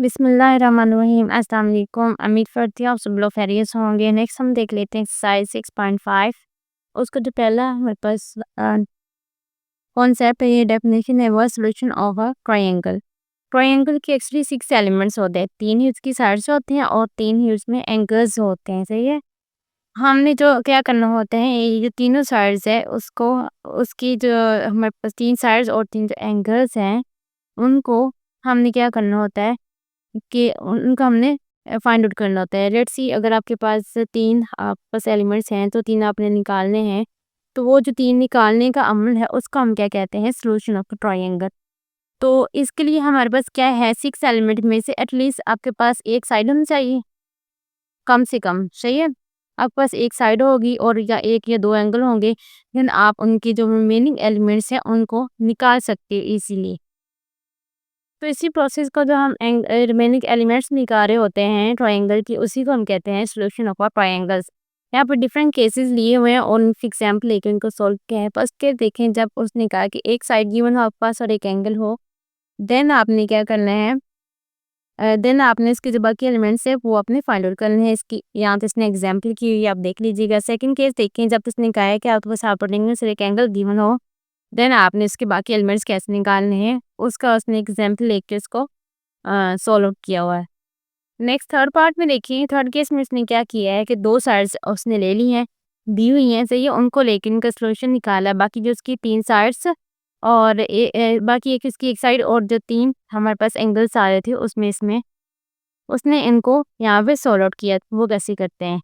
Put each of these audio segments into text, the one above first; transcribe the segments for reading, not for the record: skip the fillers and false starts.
बिस्मिल्लाहिर्रहमानिर्रहीम। अस्सलाम वालेकुम। उम्मीद करती हूँ आप सब लोग खैरियत से होंगे। नेक्स्ट हम देख लेते हैं एक्सरसाइज 6.5। उसका जो पहला हमारे पास कॉन्सेप्ट है, ये डेफिनेशन है, वो solution of a triangle. Triangle के एक्चुअली 6 एलिमेंट्स होते हैं, 3 ही उसकी साइड्स होते हैं और 3 ही उसमें एंगल्स होते हैं। सही है। हमने जो क्या करना होता है, ये जो तीनों साइड्स है उसको, उसकी जो हमारे पास 3 साइड्स और 3 जो एंगल्स हैं उनको हमने क्या करना होता है कि उनका हमने फाइंड आउट करना होता है। लेट्स सी, अगर आपके पास 3 आपके पास एलिमेंट्स हैं तो 3 आपने निकालने हैं। तो वो जो 3 निकालने का अमल है उसको हम क्या कहते हैं, सॉल्यूशन ऑफ ट्रायंगल। तो इसके लिए हमारे पास क्या है, 6 एलिमेंट में से एटलीस्ट आपके पास एक साइड होनी चाहिए, कम से कम। सही है। आपके पास एक साइड होगी और या एक या दो एंगल होंगे, देन आप उनके जो रिमेनिंग एलिमेंट्स हैं उनको निकाल सकते हैं इजीली। तो इसी प्रोसेस को जो हम रिमेनिंग एलिमेंट्स निकाल रहे होते हैं ट्रायंगल की, उसी को हम कहते हैं सॉल्यूशन ऑफ ट्रायंगल्स। यहाँ पर डिफरेंट केसेस लिए हुए हैं और उनकी एग्जाम्पल लेकर उनको सॉल्व किया है। फर्स्ट केस देखें, जब उसने कहा कि एक साइड गिवन हो आपके पास और एक एंगल हो, देन आपने क्या करना है, देन आपने इसके जो बाकी एलिमेंट्स है वो आपने फाइंड आउट करने हैं। इसकी यहाँ पे इसने एग्जाम्पल की हुई है, आप देख लीजिएगा। सेकंड केस देखें, जब उसने कहा है कि आपके पास हाइपोटेन्यूज से एक एंगल गिवन हो, देन आपने इसके बाकी एलिमेंट्स कैसे निकालने हैं उसका उसने एग्जाम्पल लेके इसको सॉल्व आउट किया हुआ है। नेक्स्ट थर्ड पार्ट में देखिए, थर्ड केस में उसने क्या किया है कि दो साइड्स उसने ले ली हैं, दी हुई हैं, सही है, उनको लेके इनका सॉल्यूशन निकाला। बाकी जो उसकी 3 साइड्स और बाकी एक इसकी एक साइड और जो 3 हमारे पास एंगल्स आ रहे थे उसमें इसमें उसने इनको यहाँ पे सॉल्व आउट किया। वो कैसे करते हैं।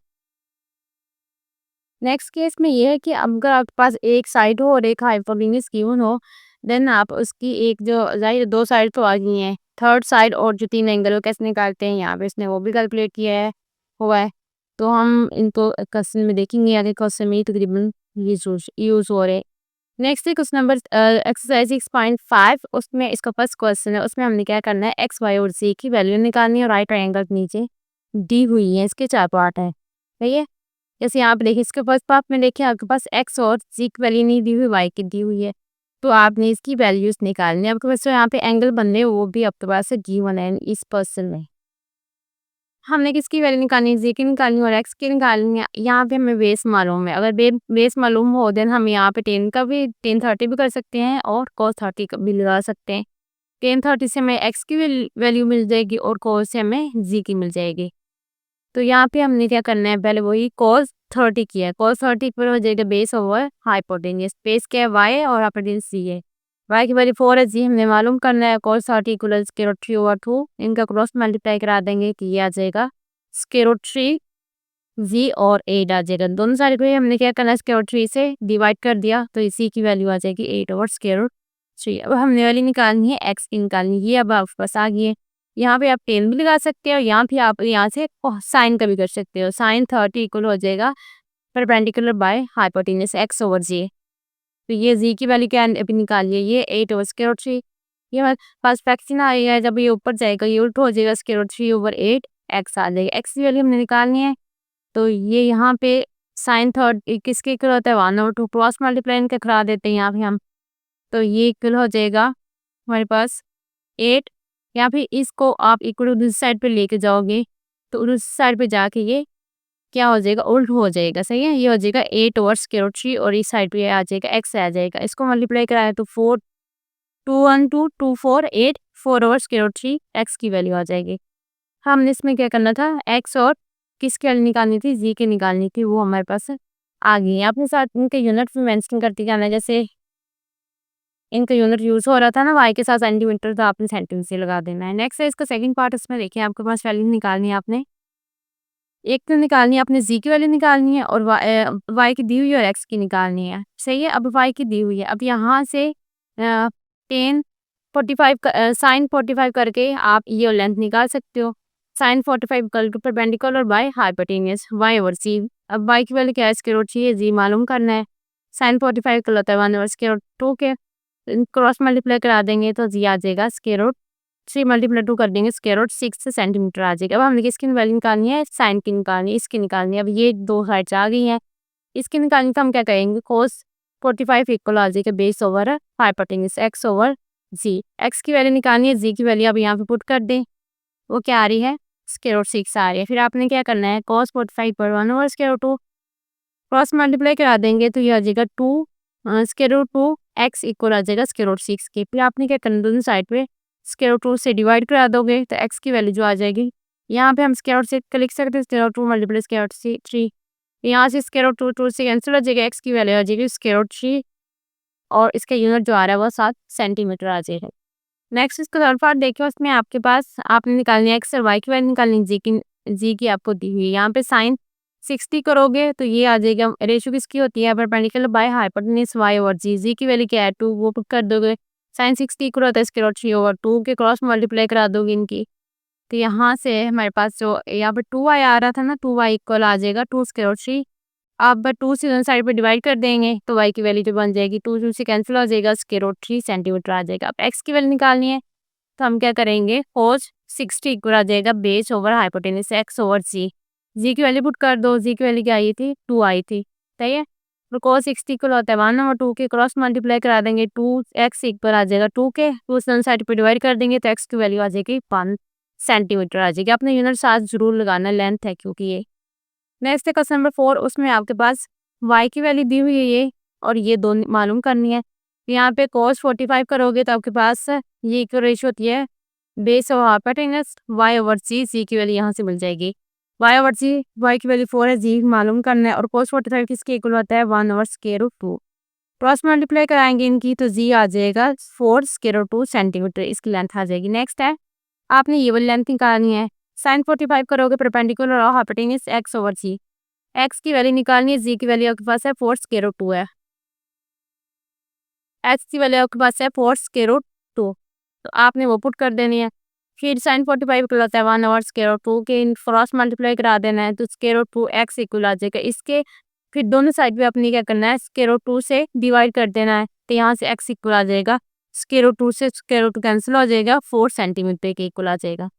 नेक्स्ट केस में ये है कि अगर आपके पास एक साइड हो और एक हाइपोटेन्यूज गिवन हो, देन आप उसकी एक जो जाहिर दो साइड तो आ गई हैं, थर्ड साइड और जो 3 एंगल वो कैसे निकालते हैं, यहाँ पे इसने वो भी कैलकुलेट किया है हुआ है। तो हम इनको क्वेश्चन में देखेंगे, आगे क्वेश्चन में तकरीबन यूज हो रहे हैं। नेक्स्ट है क्वेश्चन नंबर एक्सरसाइज 6.5। उसमें इसका फर्स्ट क्वेश्चन है, उसमें हमने क्या करना है, एक्स वाई और सी की वैल्यू निकालनी है और राइट ट्रायंगल के नीचे दी हुई है, इसके 4 पार्ट है। सही है। जैसे यहाँ पे देखिए, इसके फर्स्ट पार्ट में देखिए आपके पास एक्स और जी की वैल्यू नहीं दी हुई, वाई की दी हुई है। तो आपने इसकी वैल्यूज निकालनी है। आपके पास जो यहाँ पे एंगल बन रहे हैं वो भी आपके पास गिवन है इस पर्सन में। हमने किसकी वैल्यू निकालनी है, जी की निकालनी है और एक्स की निकालनी है। यहाँ पे हमें बेस मालूम है, अगर बेस मालूम हो देन हम यहाँ पे 10 का भी 10 30 भी कर सकते हैं और cos 30 का भी लगा सकते हैं। 10 30 से हमें एक्स की वैल्यू मिल जाएगी और cos से हमें जी की मिल जाएगी। तो यहाँ पे हमने क्या करना है, पहले वही cos 30 किया है। cos 30 पर हो जाएगा बेस ओवर हाइपोटेन्यूज। बेस क्या है, y है और हाइपोटेन्यूज c है। y की वैल्यू 4 है, जी हमने मालूम करना है। cos 30 equal square root 3 over 2, इनका क्रॉस मल्टीप्लाई करा देंगे कि ये आ जाएगा स्क्वायर रूट 3 जी और 8 आ जाएगा। दोनों साइड पे हमने क्या करना है, स्क्वायर रूट 3 से डिवाइड कर दिया तो इसी की वैल्यू आ जाएगी 8 ओवर स्क्वायर रूट 3। अब हमने वाली निकालनी है, एक्स की निकालनी है। ये अब आपके पास आ गई है। यहाँ पे आप 10 भी लगा सकते हो, यहाँ पे आप यहाँ से साइन का भी कर सकते हो। साइन 30 इक्वल हो जाएगा perpendicular by hypotenuse x over z. तो ये जी की वैल्यू क्या अभी निकालिए, ये 8 ओवर स्क्वायर रूट 3। ये हमारे पास फ्रैक्शन आएगा, जब ये ऊपर जाएगा ये उल्ट हो जाएगा, स्क्वायर रूट 3 ओवर 8 एक्स आ जाएगा। एक्स की वैल्यू हमने निकालनी है। तो ये यहाँ पे साइन थर्ड किसके इक्वल होता है, 1/2 क्रॉस मल्टीप्लाई इनके करा देते हैं यहाँ पे हम। तो ये इक्वल हो जाएगा हमारे पास 8। यहाँ पे इसको आप इक्वल दूसरी साइड पे लेके जाओगे तो दूसरी साइड पे जाके ये क्या हो जाएगा, उल्ट हो जाएगा। सही है। ये हो जाएगा 8 ओवर स्क्वायर रूट 3 और इस साइड पे आ जाएगा एक्स आ जाएगा। इसको मल्टीप्लाई कराया तो 4 2 1 2 2 4 8 4 ओवर स्क्वायर रूट 3 एक्स की वैल्यू आ जाएगी। हमने इसमें क्या करना था, एक्स और किसकी वैल्यू निकालनी थी, जी की निकालनी थी, वो हमारे पास आ गई है। अपने साथ इनके यूनिट में मेंशन करते जाना है। जैसे इनका यूनिट यूज हो रहा था ना, वाई के साथ सेंटीमीटर, तो आपने सेंटीमीटर से लगा देना है। नेक्स्ट है इसका सेकंड पार्ट। इसमें देखिए आपके पास वैल्यू निकालनी है आपने, एक तो निकालनी है आपने जी की वैल्यू निकालनी है और वाई की दी हुई है और एक्स की निकालनी है। सही है। अब वाई की दी हुई है, अब यहाँ से 10 45 साइन 45 करके आप ये लेंथ निकाल सकते हो। Sine 45 equal to perpendicular by hypotenuse y over c. अब वाई की वैल्यू क्या है, स्क्वायर रूट 3 है, जी मालूम करना है। साइन 45 कल होता है 1 ओवर स्क्वायर रूट 2 के, क्रॉस मल्टीप्लाई करा देंगे तो जी आ जाएगा स्क्वायर रूट 3 मल्टीप्लाई 2 कर देंगे स्क्वायर रूट 6 सेंटीमीटर आ जाएगा। अब हमने किसकी वैल्यू निकालनी है, साइन की निकालनी है, इसकी निकालनी है। अब ये दो साइड्स आ गई हैं, इसकी निकालनी तो हम क्या करेंगे, cos 45 इक्वल आ जाएगा base over hypotenuse x over z. X की वैल्यू निकालनी है, जी की वैल्यू अब यहाँ पे पुट कर दें वो क्या आ रही है, √6 आ रही है। फिर आपने क्या करना है, cos 45 पर 1/√2 क्रॉस मल्टीप्लाई करा देंगे तो ये आ जाएगा 2 x इक्वल आ जाएगा √6 के। फिर आपने क्या करना है, दोनों साइड पे √2 से डिवाइड करा दोगे तो x की वैल्यू जो आ जाएगी, यहाँ पे हम √6 का लिख सकते हैं, √2 मल्टीप्लाई √3, यहाँ से √2 से कैंसिल हो जाएगा, x की वैल्यू आ जाएगी √3 और इसका यूनिट जो आ रहा है वो 7 सेंटीमीटर आ जाएगा। नेक्स्ट इसका थर्ड पार्ट देखिए, उसमें आपके पास आपने निकालनी है एक्स और वाई की वैल्यू निकालनी, जी की आपको दी हुई है। यहाँ पे साइन 60 करोगे तो ये आ जाएगा, रेशियो किसकी होती है, perpendicular by hypotenuse y over z. Z की वैल्यू क्या है 2, वो पुट कर दोगे। साइन 60 इक्वल होता है √3/2 के क्रॉस मल्टीप्लाई करा दोगे इनकी, तो यहाँ से हमारे पास जो यहाँ पे 2y आ रहा था ना, 2y इक्वल आ जाएगा 2 √3। अब 2 से दोनों साइड पे डिवाइड कर देंगे तो y की वैल्यू जो बन जाएगी 2 से कैंसिल हो जाएगा, √3 सेंटीमीटर आ जाएगा। अब x की वैल्यू निकालनी है तो हम क्या करेंगे, cos 60 इक्वल आ जाएगा base over hypotenuse x over z. Z की वैल्यू पुट कर दो, जी की वैल्यू क्या आई थी, 2 आई थी, सही है। तो cos 60 इक्वल होता है 1/2 के, क्रॉस मल्टीप्लाई करा देंगे 2x इक्वल आ जाएगा 2 के, 2 से दोनों साइड पे डिवाइड कर देंगे तो x की वैल्यू आ जाएगी 5 सेंटीमीटर आ जाएगी। आपने यूनिट साथ जरूर लगाना, लेंथ है क्योंकि ये। नेक्स्ट है क्वेश्चन नंबर 4, उसमें आपके पास y की वैल्यू दी हुई है ये, और ये दोनों मालूम करनी है। यहाँ पे cos 45 करोगे तो आपके पास ये इक्वल रेशियो होती है बेस और hypotenuse y over z. Z की वैल्यू यहाँ से मिल जाएगी, y ओवर जी, y की वैल्यू 4 है, जी मालूम करना है, और cos 45 किसके इक्वल होता है 1/√2। क्रॉस मल्टीप्लाई कराएंगे इनकी तो जी आ जाएगा 4 √2 सेंटीमीटर, इसकी लेंथ आ जाएगी। नेक्स्ट है, आपने ये वाली लेंथ निकालनी है। साइन 45 करोगे परपेंडिकुलर और हाइपोटेन्यूज x ओवर जी। x की वैल्यू निकालनी है, जी की वैल्यू आपके पास है 4 √2 है, x की वैल्यू आपके पास है 4 √2, तो आपने वो पुट कर देनी है। फिर साइन 45 इक्वल होता है 1/√2 के, क्रॉस मल्टीप्लाई करा देना है तो √2 x इक्वल आ जाएगा इसके। फिर दोनों साइड पे अपनी क्या करना है, √2 से डिवाइड कर देना है तो यहाँ से x इक्वल आ जाएगा, √2 से √2 कैंसिल हो जाएगा, 4 सेंटीमीटर के इक्वल आ जाएगा।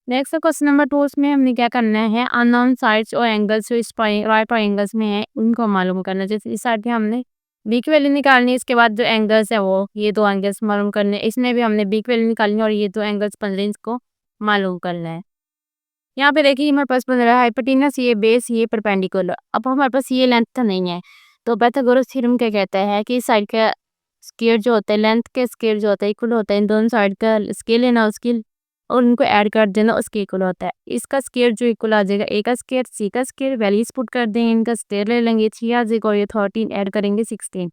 नेक्स्ट क्वेश्चन नंबर 2, उसमें हमने क्या करना है, अननोन साइड्स और एंगल्स जो इस राइट ट्रायंगल्स में है उनको मालूम करना है। जैसे इस साइड पे हमने बी की वैल्यू निकालनी है, इसके बाद जो एंगल्स है वो ये 2 एंगल्स मालूम करने हैं, इसमें भी हमने बी की वैल्यू निकालनी है और ये 2 एंगल्स बन रहे हैं, इसको मालूम करना है। यहाँ पे देखिए हमारे पास बन रहा है हाइपोटेन्यूज, ये बेस, ये परपेंडिकुलर। अब हमारे पास ये लेंथ तो नहीं है, तो पाइथागोरस थ्योरम क्या कहता है कि इस साइड का स्क्वायर जो होता है, लेंथ के स्क्वायर जो होता है इक्वल होता है, इन दोनों साइड का स्केल लेना उसकी और उनको ऐड कर देना, उसके इक्वल होता है। इसका स्क्वायर जो इक्वल आ जाएगा, ए का स्क्वायर, सी का स्क्वायर, वैल्यूज पुट कर देंगे, इनका स्क्वायर ले लेंगे 3 आ जाएगा और ये 13 ऐड करेंगे 16।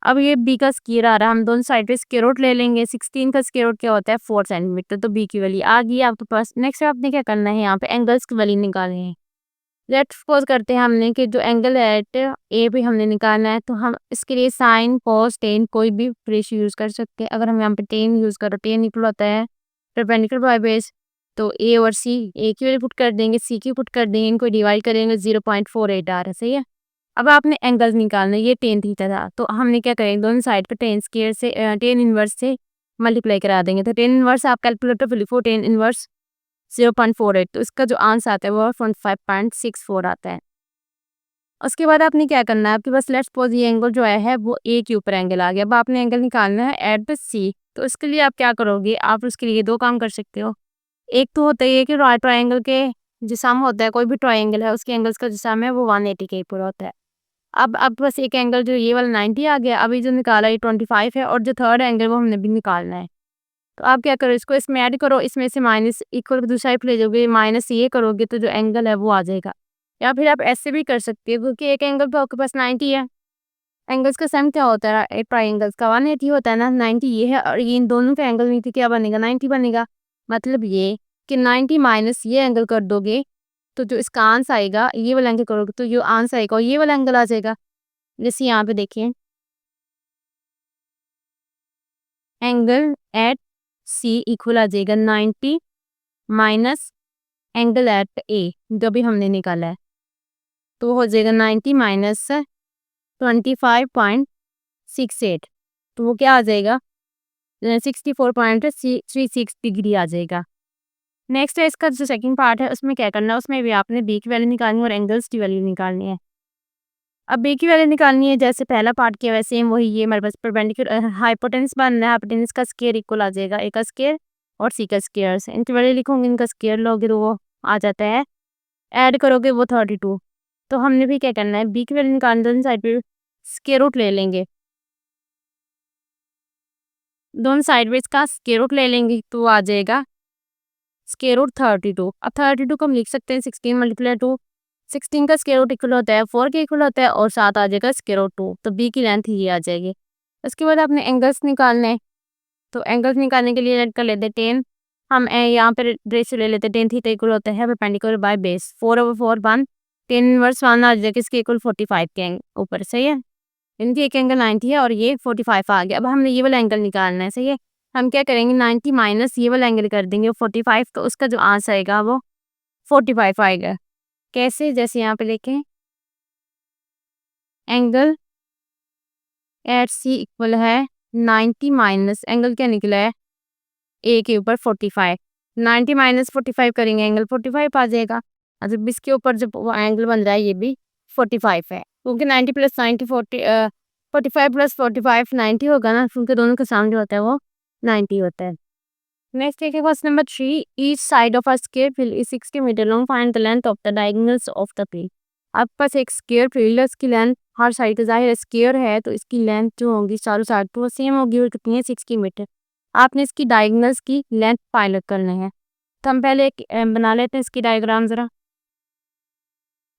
अब ये बी का स्क्वायर आ रहा है, हम दोनों साइड पे स्क्वायर रूट ले लेंगे, 16 का स्क्वायर रूट क्या होता है 4 सेंटीमीटर, तो बी की वैल्यू आ गई आपके पास। नेक्स्ट आपने क्या करना है, यहाँ पे एंगल्स की वैल्यू निकालनी है। लेट्स सपोज करते हैं हमने कि जो एंगल है एट ए पे हमने निकालना है, तो हम इसके लिए साइन कॉस टेन कोई भी रेशियो यूज कर सकते हैं। अगर हम यहाँ पे टेन यूज करो, टेन इक्वल होता है परपेंडिकुलर बाय बेस, तो ए और सी, ए की वैल्यू पुट कर देंगे, सी की पुट कर देंगे, इनको डिवाइड करेंगे 0.48 आ रहा है, सही है। अब आपने एंगल्स निकालना है, ये टेन थीटा था, तो हमने क्या करेंगे, दोनों साइड पे टेन स्क्वायर से टेन इनवर्स से मल्टीप्लाई करा देंगे, तो टेन इनवर्स आप कैलकुलेटर पे लिखो, टेन इनवर्स 0.48, तो इसका जो आंसर आता है वो 25.64 आता है। उसके बाद आपने क्या करना है, आपके पास लेट्स सपोज ये एंगल जो है वो ए के ऊपर एंगल आ गया। अब आपने एंगल निकालना है एट द सी, तो इसके लिए आप क्या करोगे, आप उसके लिए 2 काम कर सकते हो। एक तो होता है कि राइट ट्रायंगल के जो सम होता है, कोई भी ट्रायंगल है उसके एंगल्स का जो सम है वो 180 के ऊपर होता है। अब बस एक एंगल जो ये वाला 90 आ गया, अभी जो निकाला ये 25 है, और जो थर्ड एंगल वो हमने भी निकालना है। तो आप क्या करो, इसको इसमें ऐड करो, इसमें से माइनस इक्वल दूसरी साइड ले जाओगे, माइनस ये करोगे तो जो एंगल है वो आ जाएगा। या फिर आप ऐसे भी कर सकते हो, क्योंकि एक एंगल पे आपके पास 90 है, एंगल्स का सम क्या होता है, एक ट्राइंगल्स का 180 होता है ना, 90 ये है और ये इन दोनों का एंगल नीचे क्या बनेगा, 90 बनेगा। मतलब ये कि 90 माइनस ये एंगल कर दोगे तो जो इसका आंसर आएगा, ये वाला एंगल करोगे तो जो आंसर आएगा ये वाला एंगल आ जाएगा। जैसे यहाँ पे देखिए, एंगल एट सी इक्वल आ जाएगा 90 माइनस एंगल एट ए जो भी हमने निकाला है, तो हो जाएगा 90 माइनस 25.68, तो वो क्या आ जाएगा 64.36 डिग्री आ जाएगा। नेक्स्ट है इसका जो सेकंड पार्ट है, उसमें क्या करना है, उसमें भी आपने बी की वैल्यू निकालनी है और एंगल्स की वैल्यू निकालनी है। अब बी की वैल्यू निकालनी है, जैसे पहला पार्ट किया वैसे सेम वही, ये हमारे पास परपेंडिकुलर हाइपोटेन्यूज बनना है, हाइपोटेन्यूज का स्क्वायर इक्वल आ जाएगा ए का स्क्वायर और सी का स्क्वायर से इनके वाले लिखोगे, इनका स्क्वायर लोगे तो वो आ जाता है, ऐड करोगे वो 32। तो हमने भी क्या करना है, बी की वैल्यू निकालने दोनों साइड पे स्क्वायर रूट ले लेंगे, दोनों साइड में इसका स्क्वायर रूट ले लेंगे तो आ जाएगा स्क्वायर रूट 32। अब 32 को हम लिख सकते हैं 16 मल्टीप्लाई 2, 16 का स्क्वायर रूट इक्वल होता है 4 के इक्वल होता है और साथ आ जाएगा स्क्वायर रूट 2, तो बी की लेंथ ये आ जाएगी। उसके बाद आपने एंगल्स निकालने हैं, तो एंगल्स निकालने के लिए कर लेते हैं 10, हम यहाँ पर रेशियो ले लेते हैं 10 थीटा इक्वल होता है परपेंडिकुलर बाय बेस 4/4 1, 10 इनवर्स 1 आ जाएगा इसके इक्वल 45 के ऊपर, सही है। इनकी एक एंगल 90 है और ये 45 आ गया। अब हमने ये वाला एंगल निकालना है, सही है। हम क्या करेंगे 90 माइनस ये वाला एंगल कर देंगे 45, तो उसका जो आंसर आएगा वो 45 आएगा। कैसे, जैसे यहाँ पे देखें एंगल एट सी इक्वल है 90 माइनस एंगल क्या निकला है ए के ऊपर 45, 90 माइनस 45 करेंगे एंगल 45 आ जाएगा। जब इसके ऊपर जब वो एंगल बन रहा है ये भी 45 है, क्योंकि 90 प्लस 90 45 प्लस 45 90 होगा ना, क्योंकि दोनों का साम जो होता है वो 90 होता है। नेक्स्ट देखिए question number 3, each side of a square field is 60 metre long, find the length of the diagonals of the field. आपके पास एक स्क्वायर फील्ड है, इसकी लेंथ हर साइड का जाहिर है स्क्वायर है तो इसकी लेंथ जो होगी चारों साइड तो वो सेम होगी और कितनी है 60 मीटर। आपने इसकी डायगोनल्स की लेंथ फाइंड करना है, तो हम पहले एक बना लेते हैं इसकी डायग्राम जरा।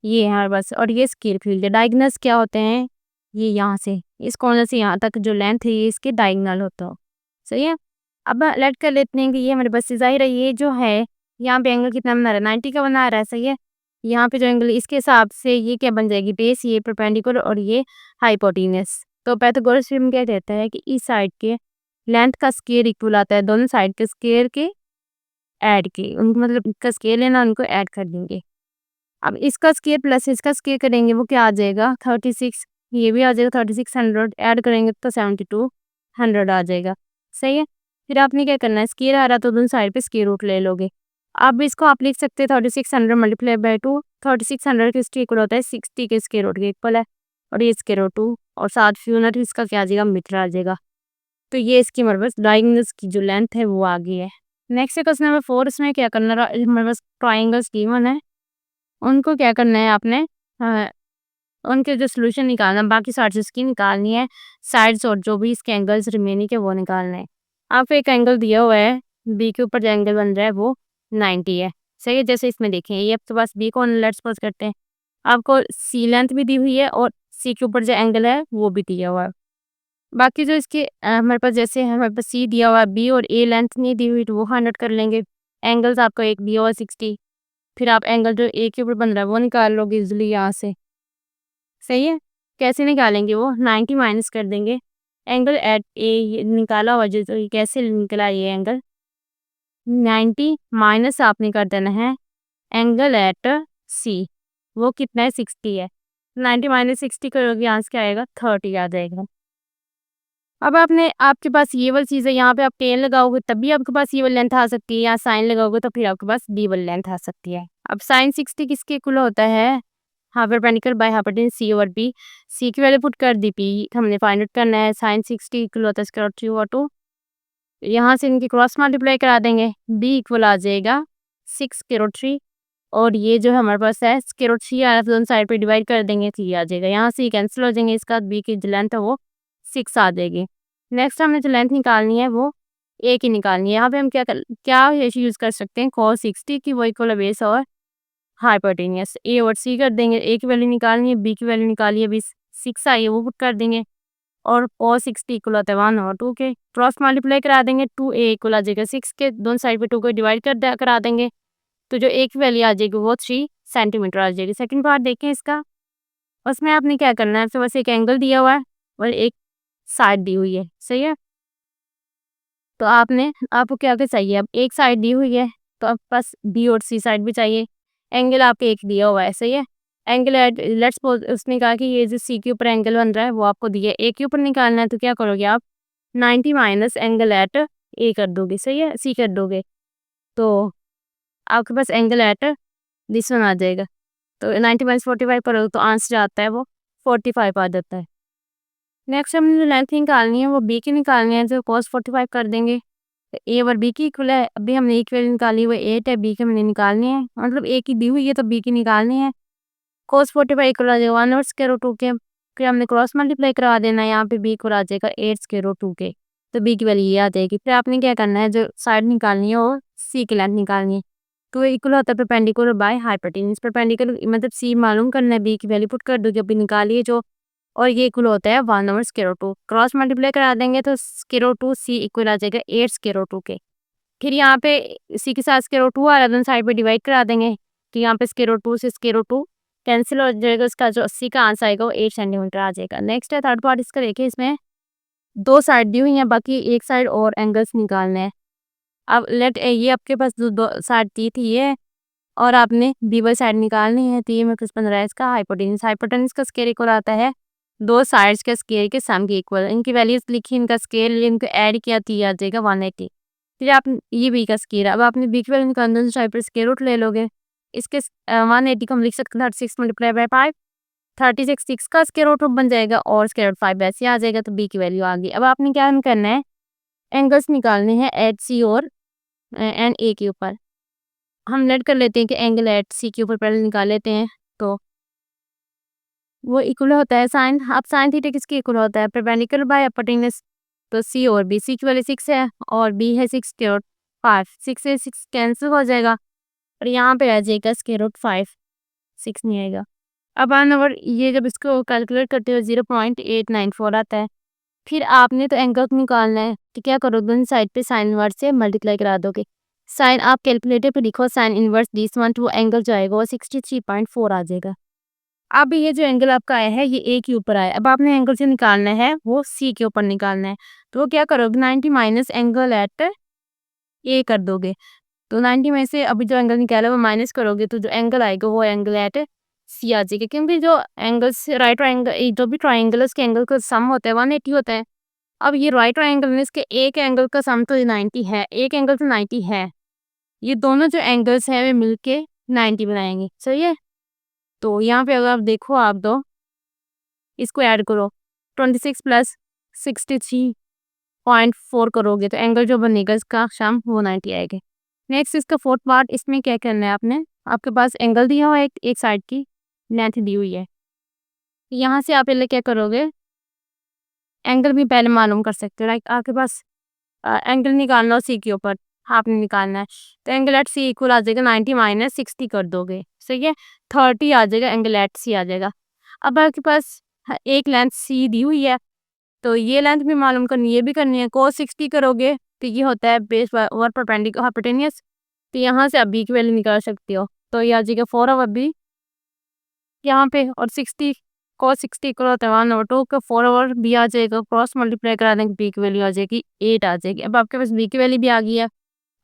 ये है हमारे पास और ये स्क्वायर फील्ड है, डायगोनल्स क्या होते हैं, ये यहाँ से इस कॉर्नर से यहाँ तक जो लेंथ है ये इसके डायगोनल होता है, सही है। अब लेट कर लेते हैं कि ये हमारे पास जाहिर है ये जो है यहाँ पे एंगल कितना बना रहा है 90 का बना रहा है, सही है। यहाँ पे जो एंगल इसके हिसाब से ये क्या बन जाएगी बेस, ये परपेंडिकुलर और ये हाइपोटेन्यूस। तो पाइथागोरस थ्योरम क्या कहता है कि इस साइड के लेंथ का स्क्वायर इक्वल आता है दोनों साइड के स्क्वायर के ऐड के, उनको मतलब इसका स्क्वायर लेना उनको ऐड कर देंगे। अब इसका स्क्वायर प्लस इसका स्क्वायर करेंगे वो क्या आ जाएगा 36, ये भी आ जाएगा 3600, ऐड करेंगे तो 7200 आ जाएगा, सही है। फिर आपने क्या करना है स्क्वायर आ रहा तो दोनों साइड पे स्क्वायर रूट ले लोगे। अब इसको आप लिख सकते हैं 3600 मल्टीप्लाई बाय 2, 3600 किसके इक्वल होता है 60 के स्क्वायर रूट के इक्वल है और ये स्क्वायर रूट 2 और साथ यूनिट इसका क्या आ जाएगा मीटर आ जाएगा। तो ये इसकी हमारे पास डायगोनल्स की जो लेंथ है वो आ गई है। नेक्स्ट क्वेश्चन नंबर 4, इसमें क्या करना हमारे पास ट्राइंगल्स गिवन है, उनको क्या करना है आपने उनके जो सोल्यूशन निकालना, बाकी साइड्स की निकालनी है, साइड्स और जो भी इसके एंगल्स रिमेनिंग है वो निकालना है। आपको एक एंगल दिया हुआ है बी के ऊपर जो एंगल बन रहा है वो 90 है, सही है। जैसे इसमें देखें ये आपके पास बी को लेट्स सपोज करते हैं, आपको सी लेंथ भी दी हुई है और सी के ऊपर जो एंगल है वो भी दिया हुआ है। बाकी जो इसके हमारे पास जैसे हमारे पास सी दिया हुआ है बी और ए लेंथ नहीं दी हुई तो वो 100 कर लेंगे। एंगल्स आपको एक दिया हुआ 60, फिर आप एंगल जो ए के ऊपर बन रहा है वो निकाल लोगे इजिली यहाँ से, सही है। कैसे निकालेंगे वो 90 माइनस कर देंगे एंगल एट ए निकाला हुआ जो, तो ये कैसे निकला ये एंगल 90 माइनस आपने कर देना है एंगल एट सी, वो कितना है 60 है, 90 माइनस 60 करोगे यहाँ से क्या आएगा 30 आ जाएगा। अब आपने आपके पास ये वाली चीज़ है, यहाँ पे आप टेन लगाओगे तब भी आपके पास ये वाली लेंथ आ सकती है, यहाँ साइन लगाओगे तो फिर आपके पास बी वाली लेंथ आ सकती है। अब साइन 60 किसके इक्वल होता है perpendicular by hypotenuse C over B, C की वैल्यू पुट कर दी पी, हमने फाइंड आउट करना है साइन 60 इक्वल होता है स्क्वायर रूट 3 ओवर 2, यहाँ से इनकी क्रॉस मल्टीप्लाई करा देंगे, बी इक्वल आ जाएगा 6 स्क्वायर रूट 3 और ये जो है हमारे पास है स्क्वायर रूट 3 आ रहा है दोनों साइड पे डिवाइड कर देंगे तो ये आ जाएगा, यहाँ से कैंसिल हो जाएंगे, इसका बी की जो लेंथ है वो 6 आ जाएगी। नेक्स्ट हमने जो लेंथ निकालनी है वो ए की निकालनी है, यहाँ पे हम क्या रेशियो यूज़ कर सकते हैं cos 60 की, वो इक्वल बेस और हाइपोटेन्यूस, ए और सी कर देंगे, ए की वैल्यू निकालनी है बी की वैल्यू निकाली है, अभी 6 आई है वो पुट कर देंगे और cos 60 इक्वल होता है 1 और 2 के, क्रॉस मल्टीप्लाई करा देंगे 2a इक्वल आ जाएगा 6 के, दोनों साइड पे 2 को डिवाइड करा देंगे तो जो ए की वैल्यू आ जाएगी वो 3 सेंटीमीटर आ जाएगी। सेकंड पार्ट देखें इसका, उसमें आपने क्या करना है तो बस एक एंगल दिया हुआ है और एक साइड दी हुई है, सही है। तो आपको क्या क्या चाहिए, अब एक साइड दी हुई है तो आपके पास बी और सी साइड भी चाहिए, एंगल आपके एक दिया हुआ है, सही है। एंगल लेट्स सपोज उसने कहा कि ये जो सी के ऊपर एंगल बन रहा है वो आपको दिया है, ए के ऊपर निकालना है तो क्या करोगे आप 90 माइनस एंगल एट ए कर दोगे, सही है, सी कर दोगे तो आपके पास एंगल एट दिस वन आ जाएगा, तो 90 माइनस 45 करोगे तो आंसर आता है वो 45 आ जाता है। नेक्स्ट हमने जो लेंथ निकालनी है वो बी की निकालनी है, तो cos 45 कर देंगे तो ए और बी की इक्वल है। अभी हमने एक वैल्यू निकाली, वो 8 है, बी की हमने निकालनी है, मतलब ए की दी हुई है तो बी की निकालनी है। cos 45 इक्वल आ जाएगा 1 और स्क्वायर रूट 2 के। फिर हमने क्रॉस मल्टीप्लाई करवा देना है, यहाँ पे बी इक्वल आ जाएगा 8 स्क्वायर रूट 2 के। तो बी की वैल्यू ये आ जाएगी। फिर आपने क्या करना है, जो साइड निकालनी है वो सी की लेंथ निकालनी है। तो इक्वल होता है परपेंडिकुलर बाय हाइपोटेन्यूज। परपेंडिकुलर मतलब सी मालूम करना है, बी की वैल्यू पुट कर दो जब भी निकालिए जो, और ये इक्वल होता है 1 over square root 2। Cross multiply करा देंगे तो स्क्वायर रूट 2 सी इक्वल आ जाएगा 8 स्क्वायर रूट 2 के। फिर यहाँ पे सी के साथ स्क्वायर रूट 2 आ रहा है, दोनों साइड पे डिवाइड करा देंगे। तो यहाँ पे स्क्वायर रूट 2 से स्क्वायर रूट 2 कैंसिल हो जाएगा, उसका जो सी का आंसर आएगा वो 8 सेंटीमीटर आ जाएगा। नेक्स्ट है थर्ड पार्ट, इसका देखिए, इसमें दो साइड दी हुई हैं, बाकी एक साइड और एंगल्स निकालने हैं। अब लेट ये आपके पास जो दो साइड दी थी ये, और आपने बी वाई साइड निकालनी है। तो ये में कुछ बन रहा है इसका हाइपोटेन्यूज। हाइपोटेन्यूज का स्क्वायर इक्वल आता है दो साइड्स के स्क्वायर के सम के इक्वल। इनकी वैल्यूज लिखी, इनका स्क्वायर इनको ऐड किया तो ये आ जाएगा 180। फिर आप ये बी का स्क्वायर, अब आपने बी की वैल्यू निकालना है, साइड पर स्क्वायर रूट ले लोगे। इसके 180 को हम लिख सकते हैं 36 मल्टीप्लाई बाय 5, 36 6 का स्क्वायर रूट बन जाएगा और स्क्वायर रूट 5 ऐसे आ जाएगा। तो बी की वैल्यू आ गई। अब आपने क्या करना है, एंगल्स निकालने हैं एट सी और एंड ए के ऊपर। हम लेट कर लेते हैं कि एंगल एट सी के ऊपर पहले निकाल लेते हैं। तो वो इक्वल होता है साइन, अब साइन थीटा किसके इक्वल होता है, परपेंडिकुलर बाय हाइपोटेन्यूज। तो सी और बी, सी की वैल्यू 6 है और बी है 6 स्क्वायर रूट 5, 6 से 6 कैंसिल हो जाएगा और यहाँ पे आ जाएगा स्क्वायर रूट 5, 6 नहीं आएगा। अब आन ओवर ये जब इसको कैलकुलेट करते हो 0.894 आता है। फिर आपने तो एंगल निकालना है, तो क्या करोगे, दोनों साइड पे साइन इनवर्स से मल्टीप्लाई करा दोगे। साइन आप कैलकुलेटर पे लिखो, साइन इनवर्स दिस वन, तो एंगल जो आएगा वो 63.4 आ जाएगा। अब ये जो एंगल आपका आया है ये ए के ऊपर आया, अब आपने एंगल जो निकालना है वो सी के ऊपर निकालना है। तो वो क्या करोगे, 90 माइनस एंगल एट ए कर दोगे। तो 90 में से अभी जो एंगल निकाला वो माइनस करोगे तो जो एंगल आएगा वो एंगल एट सी आ जाएगा। क्योंकि जो एंगल्स राइट ट्राइंगल, जो भी ट्राइंगल उसके एंगल का सम होता है 180 होता है। अब ये राइट ट्राइंगल में इसके एक एंगल का सम तो 90 है, एक एंगल तो 90 है। ये दोनों जो एंगल्स हैं वे मिलके 90 बनाएंगे, सही है। तो यहाँ पे अगर आप देखो, आप दो इसको ऐड करो, 26 प्लस 63.4 करोगे तो एंगल जो बनेगा इसका सम वो 90 आएगा। नेक्स्ट इसका फोर्थ पार्ट, इसमें क्या करना है आपने, आपके पास एंगल दिया हुआ है, एक साइड की लेंथ दी हुई है। यहाँ से आप पहले क्या करोगे, एंगल भी पहले मालूम कर सकते हो। लाइक आपके पास एंगल निकालना हो सी के ऊपर, आपने निकालना है, तो एंगल एट सी इक्वल आ जाएगा 90 माइनस 60 कर दोगे, सही है, 30 आ जाएगा, एंगल एट सी आ जाएगा। अब आपके पास एक लेंथ सी दी हुई है, तो ये लेंथ भी मालूम करनी है, ये भी करनी है। cos 60 करोगे तो ये होता है बेस और परपेंडिकुलर हाइपोटेन्यूज। तो यहाँ से आप बी की वैल्यू निकाल सकते हो, तो ये आ जाएगा 4 ओवर बी यहाँ पे, और 60 cos 60 इक्वल होता है 1/2 का 4 ओवर बी आ जाएगा। क्रॉस मल्टीप्लाई करा देंगे बी की वैल्यू आ जाएगी 8 आ जाएगी। अब आपके पास बी की वैल्यू भी आ गई है।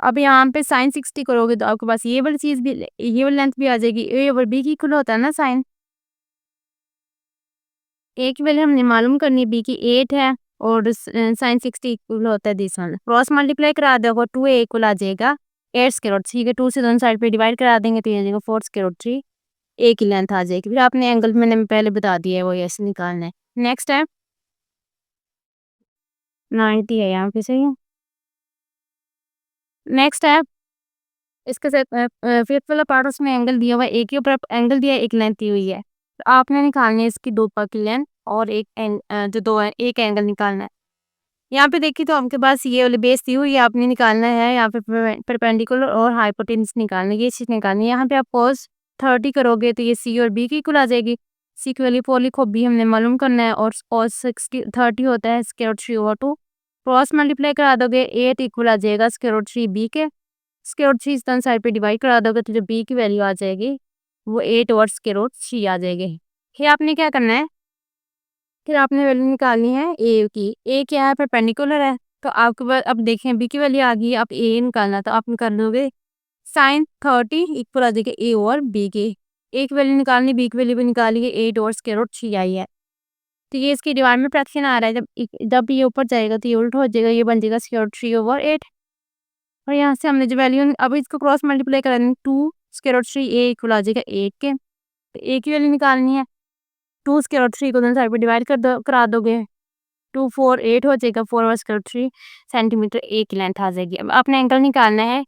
अब यहाँ पे साइन 60 करोगे तो आपके पास ये वाली चीज़ भी, ये वाली लेंथ भी आ जाएगी। ए ओवर बी की इक्वल होता है ना साइन, ए की वैल्यू हमने मालूम करनी है, बी की 8 है और साइन 60 इक्वल होता है दिस वन। क्रॉस मल्टीप्लाई करा दोगे 2a इक्वल आ जाएगा 8 स्क्वायर रूट 3 के, 2 से दोनों साइड पे डिवाइड करा देंगे तो ये आ जाएगा 4 स्क्वायर रूट 3, ए की लेंथ आ जाएगी। फिर आपने एंगल मैंने पहले बता दिया है वो ऐसे निकालना है। नेक्स्ट है 90 है यहाँ पे, सही है। नेक्स्ट है इसके साथ फिफ्थ वाला पार्ट, उसमें एंगल दिया हुआ है, एक के ऊपर एंगल दिया है, एक लेंथ दी हुई है, तो आपने निकालनी है इसकी दो पार्ट की लेंथ और एक जो दो है एक एंगल निकालना है। यहाँ पे देखिए तो आपके पास ये वाली बेस दी हुई है, आपने निकालना है यहाँ पे परपेंडिकुलर और हाइपोटेन्यूज निकालना है, ये चीज़ निकालनी है। यहाँ पे आप cos 30 करोगे तो ये सी और बी की इक्वल आ जाएगी। सी की वैल्यू 4 लिखो, बी हमने मालूम करना है, और cos 30 होता है square root 3 over 2। Cross multiply करा दोगे 8 इक्वल आ जाएगा स्क्वायर रूट 3 बी के। स्क्वायर रूट 3 इस तरह साइड पे डिवाइड करा दोगे तो जो बी की वैल्यू आ जाएगी वो 8 ओवर स्क्वायर रूट 3 आ जाएगी। फिर आपने क्या करना है, फिर आपने वैल्यू निकालनी है ए की। ए क्या है, परपेंडिकुलर है, तो आपके पास अब देखें बी की वैल्यू आ गई, आप ए निकालना, तो आप कर लोगे साइन 30 इक्वल आ जाएगा ए और बी के। ए की वैल्यू निकालनी, बी की वैल्यू भी निकाली है, 8 और स्क्वायर रूट 3 आई है। तो ये इसकी डिवाइड में फ्रैक्शन आ रहा है, जब ये ऊपर जाएगा तो ये उल्टा हो जाएगा, ये बन जाएगा स्क्वायर रूट 3 ओवर 8। और यहाँ से हमने जो वैल्यू अब इसको क्रॉस मल्टीप्लाई करा देंगे, 2 स्क्वायर रूट 3 ए इक्वल आ जाएगा 8 के। तो ए की वैल्यू निकालनी है, 2 स्क्वायर रूट 3 को दोनों साइड पे डिवाइड कर दो करा दोगे 248 हो जाएगा, 4/3 सेंटीमीटर एक की लेंथ आ जाएगी। अब आपने एंगल निकालना है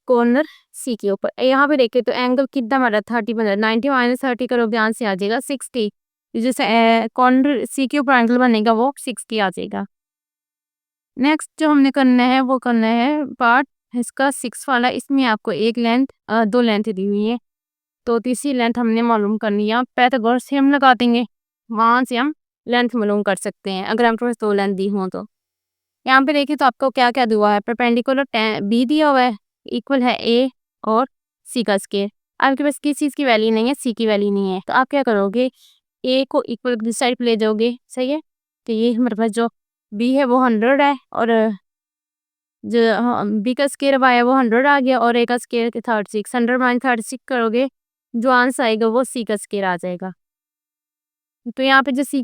कॉर्नर सी के ऊपर। यहाँ पे देखिए तो एंगल कितना बन रहा है, 30 बन रहा है। 90 माइनस 30 करो, ध्यान से आ जाएगा 60। जैसे कॉर्नर सी के ऊपर एंगल बनेगा वो 60 आ जाएगा। नेक्स्ट जो हमने करना है वो करना है पार्ट इसका 6 वाला। इसमें आपको एक लेंथ दो लेंथ दी हुई है, तो तीसरी लेंथ हमने मालूम करनी है। पाइथागोरस थ्योरम लगा देंगे, वहां से हम लेंथ मालूम कर सकते हैं अगर हमके पास दो लेंथ दी हो तो। यहाँ पे देखिए तो आपको क्या क्या दिया है, परपेंडिकुलर बी दिया हुआ है, इक्वल है ए और सी का स्केयर। आपके पास किस चीज़ की वैल्यू नहीं है, सी की वैल्यू नहीं है, तो आप क्या करोगे, ए को इक्वल दिस साइड पे ले जाओगे, सही है। तो ये हमारे पास जो बी है वो 100 है, और जो बी का स्केयर आया वो 100 आ गया, और ए का स्केयर 36। 100 माइनस 36 करोगे, जो आंसर आएगा वो सी का स्केयर आ जाएगा। तो यहाँ पे जो सी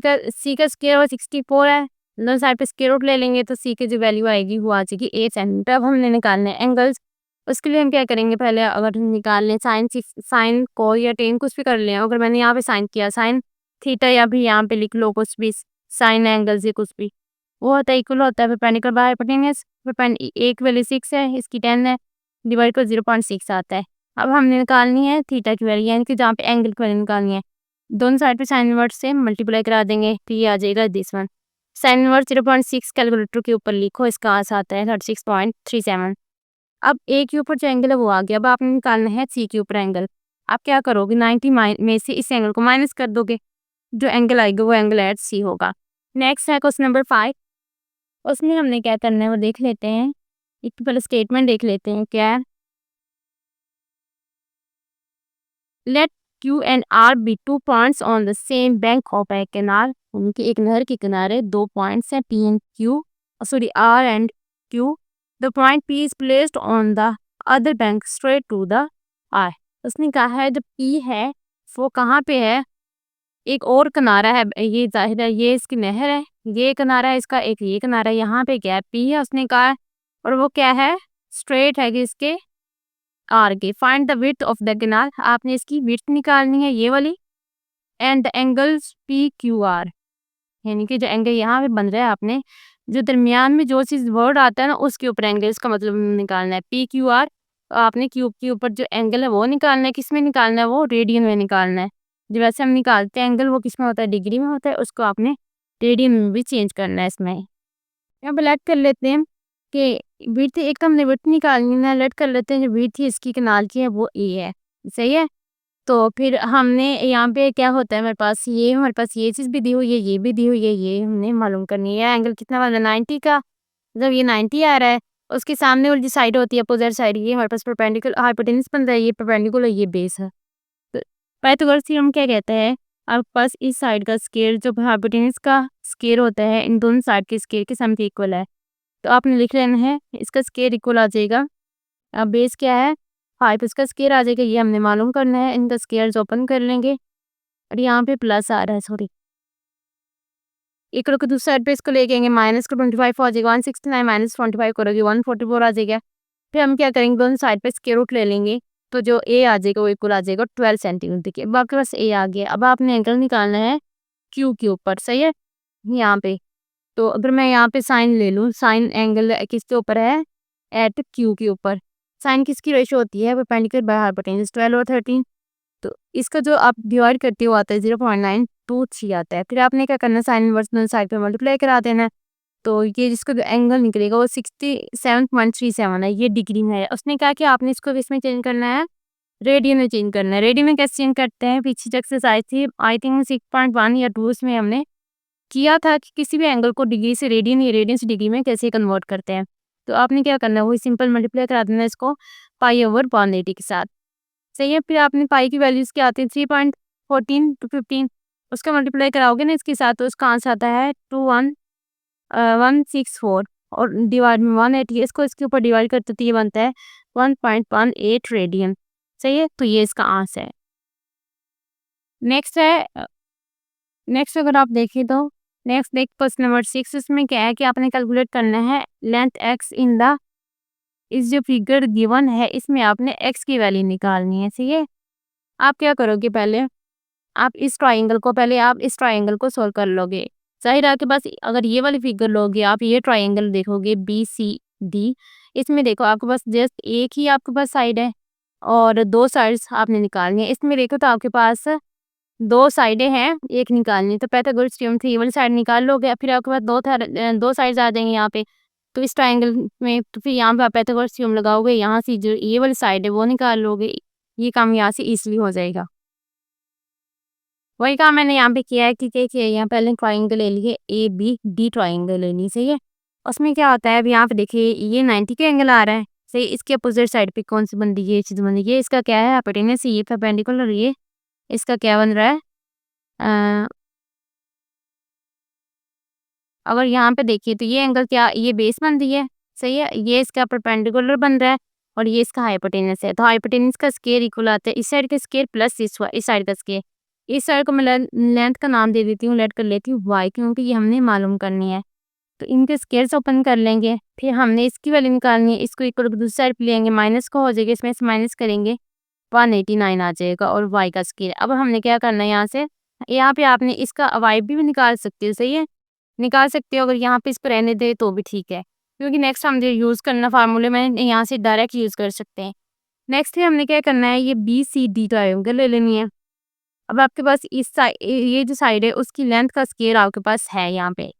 का स्केयर वो 64 है, दोनों साइड पे स्केयर रूट ले लेंगे तो सी की जो वैल्यू आएगी वो आ जाएगी 8 सेंटीमीटर। अब हमने निकालने हैं एंगल्स। उसके लिए हम क्या करेंगे, पहले अगर हम निकाल लें साइन को या टेन कुछ भी कर लें। अगर मैंने यहाँ पे साइन किया, साइन थीटा, या भी यहाँ पे लिख लो कुछ भी, साइन एंगल से कुछ भी, वो होता है इक्वल होता है परपेंडिकुलर बाय हाइपोटेन्यूज। एक वैल्यू 6 है, इसकी 10 है, डिवाइड पर 0.6 आता है। अब हमने निकालनी है थीटा की वैल्यू, यानी कि जहाँ पे एंगल की वैल्यू निकालनी है, दोनों साइड पे साइन इनवर्स से मल्टीप्लाई करा देंगे, तो ये आ जाएगा this one. Sine inverse 0.6 calculator के ऊपर लिखो, इसका आंसर आता है 36.37। अब ए के ऊपर जो एंगल है वो आ गया। अब आपने निकालना है सी के ऊपर एंगल। आप क्या करोगे, 90 में से इस एंगल को माइनस कर दोगे, जो एंगल आएगा वो एंगल एट सी होगा। नेक्स्ट है क्वेश्चन नंबर 5। उसमें हमने क्या करना है वो देख लेते हैं। एक पहले स्टेटमेंट देख लेते हैं क्या है। Let Q and R be two points on the same bank of a canal। उनके एक नहर के किनारे दो पॉइंट्स हैं, P and Q, sorry R and Q। The point P is placed on the other bank straight to the R। उसने कहा है जो P है वो कहाँ पे है, एक और किनारा है, ये जाहिर है ये इसकी नहर है, ये किनारा है इसका, एक ये किनारा है, यहाँ पे क्या है, P है उसने कहा है, और वो क्या है, स्ट्रेट है कि इसके आर के। Find the width of the canal, आपने इसकी विड्थ निकालनी है ये वाली, and the angles P Q R, यानी कि जो एंगल यहाँ पे बन रहा है, आपने जो दरमियान में जो चीज़ वर्ड आता है ना उसके ऊपर एंगल इसका मतलब निकालना है पी क्यू आर। आपने क्यूब के ऊपर जो एंगल है वो निकालना है, किस में निकालना है, वो रेडियन में निकालना है। जो वैसे हम निकालते हैं एंगल वो किस में होता है, डिग्री में होता है, उसको आपने रेडियन में भी चेंज करना है इसमें। यहाँ पे लेट कर लेते हैं कि विड्थ, एक तो हमने विड्थ निकालनी है, लेट कर लेते हैं जो विड्थ थी इसकी किनार की है वो ए है, सही है। तो फिर हमने यहाँ पे क्या होता है, हमारे पास ये चीज़ भी दी हुई है, ये भी दी हुई है, ये हमने मालूम करनी है। एंगल कितना वाला 90 का, जब ये 90 आ रहा है, उसके सामने वाली जो साइड होती है अपोजिट साइड, ये हमारे पास परपेंडिकुलर हाइपोटेन्यूज बन रहा है, ये परपेंडिकुलर, ये बेस है। तो पाइथागोरस थ्योरम क्या कहता है, आपके पास इस साइड का स्केयर जो हाइपोटेन्यूज का स्केयर होता है इन दोनों साइड के स्केयर के सम के इक्वल है। तो आपने लिख लेना है इसका स्केयर इक्वल आ जाएगा, अब बेस क्या है 5, इसका स्केयर आ जाएगा, ये हमने मालूम करना है। इनका स्केयर ओपन कर लेंगे, और यहाँ पे प्लस आ रहा है, सॉरी इक्वल को दूसरी साइड पे इसको लेके आएंगे, माइनस को 25 हो जाएगा, 169 माइनस 25 करोगे 144 आ जाएगा। फिर हम क्या करेंगे, दोनों साइड पे स्केयर रूट ले लेंगे, तो जो ए आ जाएगा वो इक्वल आ जाएगा 12 सेंटीमीटर। देखिए अब आपके पास ए आ गया। अब आपने एंगल निकालना है क्यू के ऊपर, सही है, यहाँ पे। तो अगर मैं यहाँ पे साइन ले लूँ, साइन एंगल किसके ऊपर है, एट क्यू के ऊपर। साइन किसकी रेशो होती है, परपेंडिकुलर बाय हाइपोटेन्यूज, 12 और 13। तो इसका जो आप डिवाइड करते हो आता है 0.923 आता है। फिर आपने क्या करना है, साइन इनवर्स दोनों साइड पे मल्टीप्लाई करा देना है। तो ये जिसका जो एंगल निकलेगा वो 67.37 है, ये डिग्री में है। उसने कहा कि आपने इसको इसमें चेंज करना है, रेडियन में चेंज करना है। रेडियन में कैसे चेंज करते हैं, पीछे जो एक्सरसाइज थी आई थिंक 6.1 या 2 में हमने किया था कि किसी भी एंगल को डिग्री से रेडियन या रेडियन से डिग्री में कैसे कन्वर्ट करते हैं। तो आपने क्या करना है, वही सिंपल मल्टीप्लाई करा देना है इसको π/180 के साथ, सही है। फिर आपने पाई की वैल्यूज क्या आती है 3.14 to 15, उसका मल्टीप्लाई कराओगे ना इसके साथ, तो उसका आंसर आता है 21164, और डिवाइड में 180, इसको इसके ऊपर डिवाइड करते तो ये बनता है 1.18 रेडियन, सही है। तो ये इसका आंसर है। नेक्स्ट है, नेक्स्ट अगर आप देखें तो नेक्स्ट देख क्वेश्चन नंबर 6। इसमें क्या है कि आपने कैलकुलेट करना है लेंथ एक्स इन द, इस जो फिगर गिवन है इसमें आपने एक्स की वैल्यू निकालनी है, सही है। आप क्या करोगे, पहले आप इस ट्राइंगल को सोल्व कर लोगे। ज़ाहिर है आपके पास अगर ये वाली फिगर लोगे आप, ये ट्रायंगल देखोगे BCD, इसमें देखो आपके पास जस्ट एक ही आपके पास साइड है और 2 साइड्स आपने निकालनी है। इसमें देखो तो आपके पास 2 साइडें हैं, 1 निकालनी है। तो पाइथागोरस थ्योरम से ये वाली साइड निकाल लोगे, फिर आपके पास 2 साइड्स आ जाएँगी यहाँ पे। तो इस ट्रायंगल में तो फिर यहाँ पे आप पाइथागोरस थ्योरम लगाओगे, यहाँ से जो ये वाली साइड है वो निकाल लोगे। ये काम यहाँ से ईज़िली हो जाएगा। वही काम मैंने यहाँ पे किया है कि क्या किया है, यहाँ पहले ट्रायंगल ले लिए, ABD ट्रायंगल लेनी, सही है। उसमें क्या होता है, अब यहाँ पे देखिए ये 90 का एंगल आ रहा है, सही। इसके अपोजिट साइड पे कौन सी बन रही है, ये चीज़ बन रही है। इसका क्या है, हाइपोटेनस, ये परपेंडिकुलर, ये इसका क्या बन रहा है, अ, अगर यहाँ पे देखिए तो ये एंगल क्या, ये बेस बन रही है, सही है। ये इसका परपेंडिकुलर बन रहा है और ये इसका हाइपोटेनस है। तो हाइपोटेनस का स्क्वायर इक्वल आता है इस साइड का स्क्वायर प्लस इस साइड का स्क्वायर। इस साइड को मैं लेंथ का नाम दे देती हूँ, लेट कर लेती हूँ y, क्योंकि ये हमने मालूम करनी है। तो इनके स्क्वायर्स ओपन कर लेंगे, फिर हमने इसकी वैल्यू निकालनी है, इसको इक्वल दूसरी साइड पे लेंगे, माइनस का हो जाएगा, इसमें से माइनस करेंगे 189 आ जाएगा और y का स्क्वायर। अब हमने क्या करना है, यहाँ पे आपने इसका y भी निकाल सकते हो, सही है, निकाल सकते हो। अगर यहाँ पे इसको रहने दे तो भी ठीक है, क्योंकि नेक्स्ट हम जो यूज़ करना फार्मूले में यहाँ से डायरेक्ट यूज़ कर सकते हैं। नेक्स्ट है हमने क्या करना है, ये BCD ट्रायंगल ले लेनी है। अब आपके पास इस साइड, ये जो साइड है उसकी लेंथ का स्क्वायर आपके पास है यहाँ पे,